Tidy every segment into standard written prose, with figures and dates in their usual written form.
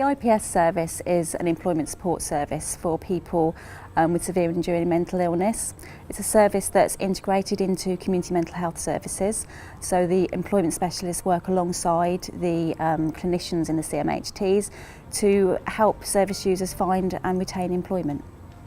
The IPS service is an employment support service for people with severe and enduring mental illness. It's a service that's integrated into community mental health services. So the employment specialists work alongside the clinicians in the CMHTs to help service users find and retain employment.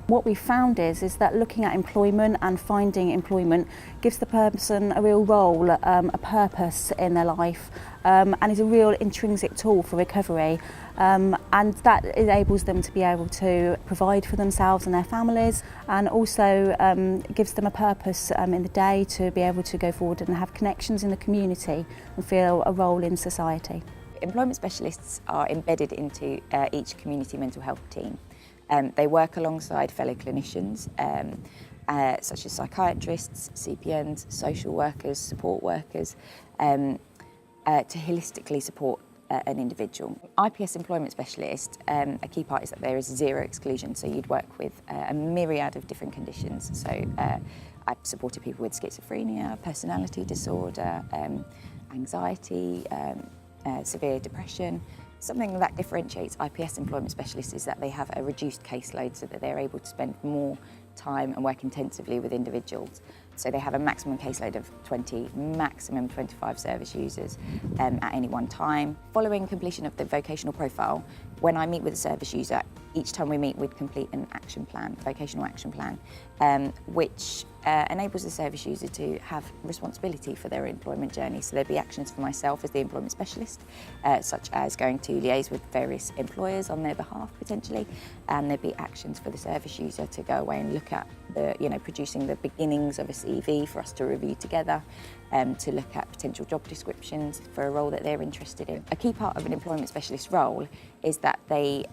What we found is that looking at employment and finding employment gives the person a real role, a purpose in their life, and is a real intrinsic tool for recovery. And that enables them to be able to provide for themselves and their families, and also gives them a purpose in the day to be able to go forward and have connections in the community and feel a role in society. Employment specialists are embedded into each community mental health team. They work alongside fellow clinicians, such as psychiatrists, CPNs, social workers, support workers, to holistically support an individual. IPS employment specialist, a key part is that there is zero exclusion, so you'd work with a myriad of different conditions. So I've supported people with schizophrenia, personality disorder, anxiety, severe depression. Something that differentiates IPS employment specialists is that they have a reduced caseload so that they're able to spend more time and work intensively with individuals. So they have a maximum caseload of 20, maximum 25 service users at any one time. Following completion of the vocational profile, when I meet with a service user, each time we meet, we'd complete an action plan, vocational action plan, which enables the service user to have responsibility for their employment journey. So there'd be actions for myself as the employment specialist, such as going to liaise with various employers on their behalf potentially, and there'd be actions for the service user to go away and look at producing the beginnings of a CV for us to review together, to look at potential job descriptions for a role that they're interested in. A key part of an employment specialist role is that they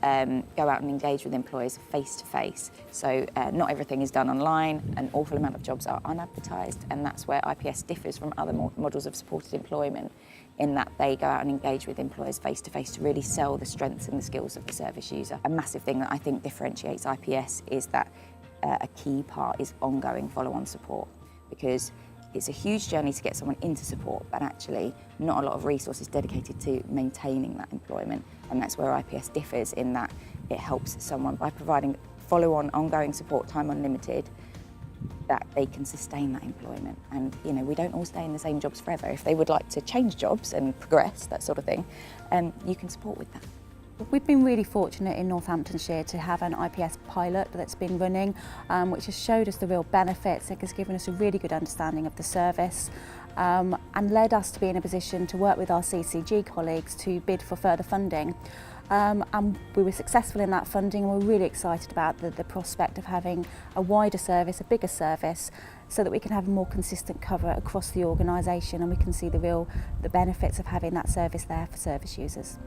go out and engage with employers face to face. So not everything is done online, an awful amount of jobs are unadvertised, and that's where IPS differs from other models of supported employment, in that they go out and engage with employers face to face to really sell the strengths and the skills of the service user. A massive thing that I think differentiates IPS is that a key part is ongoing follow-on support, because it's a huge journey to get someone into support, but actually not a lot of resources dedicated to maintaining that employment. And that's where IPS differs, in that it helps someone by providing follow-on ongoing support, time unlimited, that they can sustain that employment. And we don't all stay in the same jobs forever. If they would like to change jobs and progress, that sort of thing, you can support with that. We've been really fortunate in Northamptonshire to have an IPS pilot that's been running, which has showed us the real benefits. It has given us a really good understanding of the service, and led us to be in a position to work with our CCG colleagues to bid for further funding. And we were successful in that funding, and we're really excited about the prospect of having a wider service, a bigger service, so that we can have a more consistent cover across the organisation, and we can see the benefits of having that service there for service users.